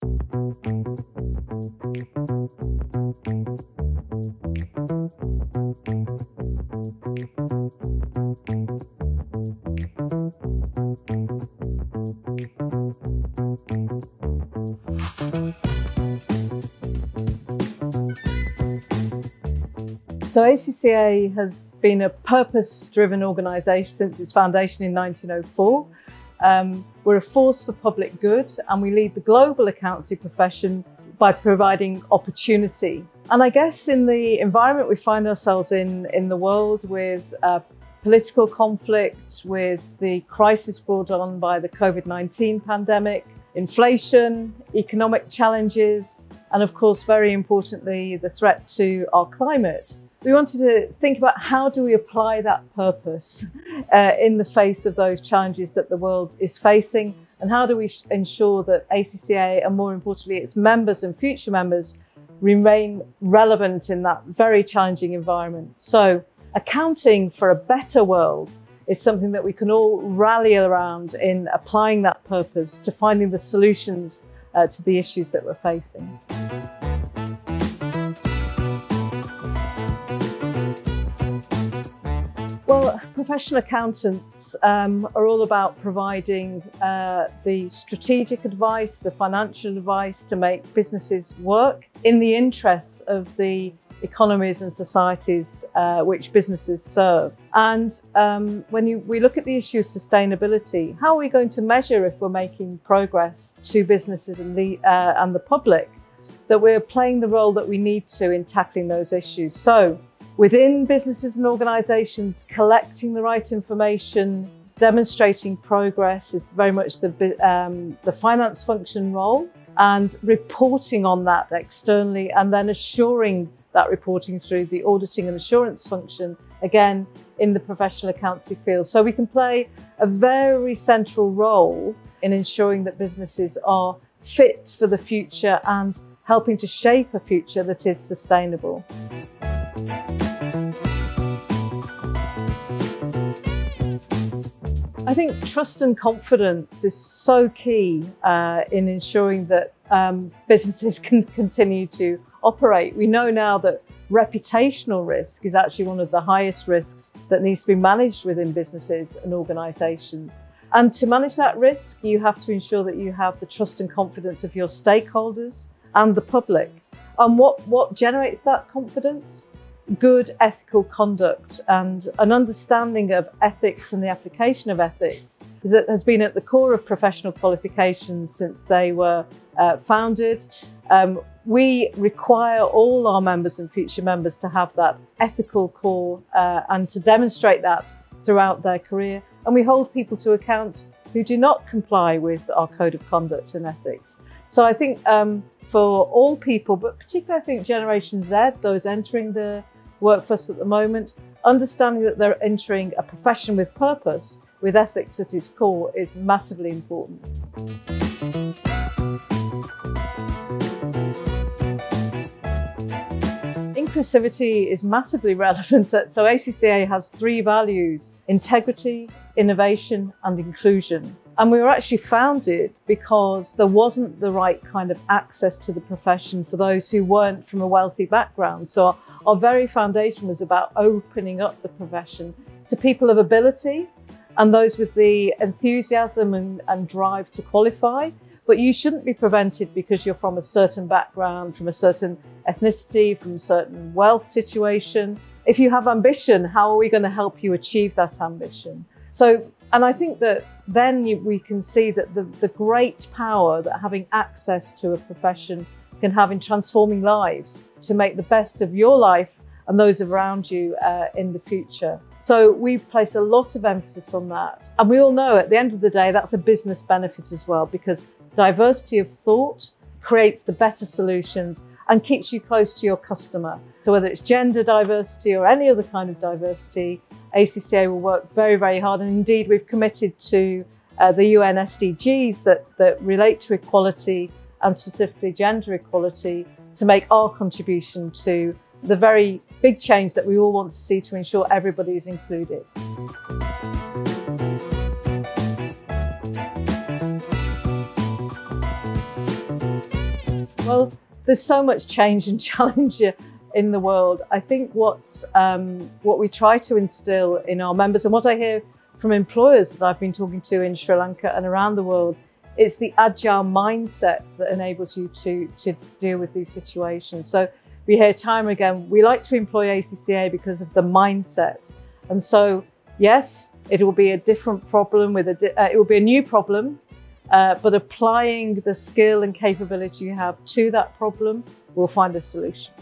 So ACCA has been a purpose-driven organisation since its foundation in 1904. We're a force for public good, and we lead the global accountancy profession by providing opportunity. And I guess in the environment we find ourselves in the world, with political conflict, with the crisis brought on by the COVID-19 pandemic, inflation, economic challenges, and of course, very importantly, the threat to our climate, we wanted to think about how do we apply that purpose in the face of those challenges that the world is facing, and how do we ensure that ACCA, and more importantly its members and future members, remain relevant in that very challenging environment. So accounting for a better world is something that we can all rally around in applying that purpose to finding the solutions to the issues that we're facing. Well, professional accountants are all about providing the strategic advice, the financial advice to make businesses work in the interests of the economies and societies which businesses serve. And when we look at the issue of sustainability, how are we going to measure if we're making progress to businesses and the public, that we're playing the role that we need to in tackling those issues? So within businesses and organisations, collecting the right information, demonstrating progress is very much the finance function role, and reporting on that externally, and then assuring that reporting through the auditing and assurance function, again, in the professional accountancy field. So we can play a very central role in ensuring that businesses are fit for the future and helping to shape a future that is sustainable. I think trust and confidence is so key in ensuring that businesses can continue to operate. We know now that reputational risk is actually one of the highest risks that needs to be managed within businesses and organisations. And to manage that risk, you have to ensure that you have the trust and confidence of your stakeholders and the public. And what generates that confidence? Good ethical conduct and an understanding of ethics and the application of ethics has been at the core of professional qualifications since they were founded. We require all our members and future members to have that ethical core and to demonstrate that throughout their career. And we hold people to account who do not comply with our code of conduct and ethics. So I think for all people, but particularly I think Generation Z, those entering the workforce at the moment, understanding that they're entering a profession with purpose, with ethics at its core, is massively important. Inclusivity is massively relevant. So ACCA has 3 values: integrity, innovation, and inclusion. And we were actually founded because there wasn't the right kind of access to the profession for those who weren't from a wealthy background. So our very foundation was about opening up the profession to people of ability and those with the enthusiasm and drive to qualify. But you shouldn't be prevented because you're from a certain background, from a certain ethnicity, from a certain wealth situation. If you have ambition, how are we going to help you achieve that ambition? And I think that then we can see that the great power that having access to a profession can have in transforming lives to make the best of your life and those around you in the future. So we place a lot of emphasis on that. And we all know at the end of the day, that's a business benefit as well, because diversity of thought creates the better solutions and keeps you close to your customer. So whether it's gender diversity or any other kind of diversity, ACCA will work very, very hard. And indeed, we've committed to the UN SDGs that relate to equality and specifically gender equality to make our contribution to the very big change that we all want to see to ensure everybody is included. Well, there's so much change and challenge in the world. I think what we try to instill in our members, and what I hear from employers that I've been talking to in Sri Lanka and around the world, it's the agile mindset that enables you to deal with these situations. So we hear time and again, we like to employ ACCA because of the mindset. And so, yes, it will be a different problem it will be a new problem, but applying the skill and capability you have to that problem, we'll find a solution.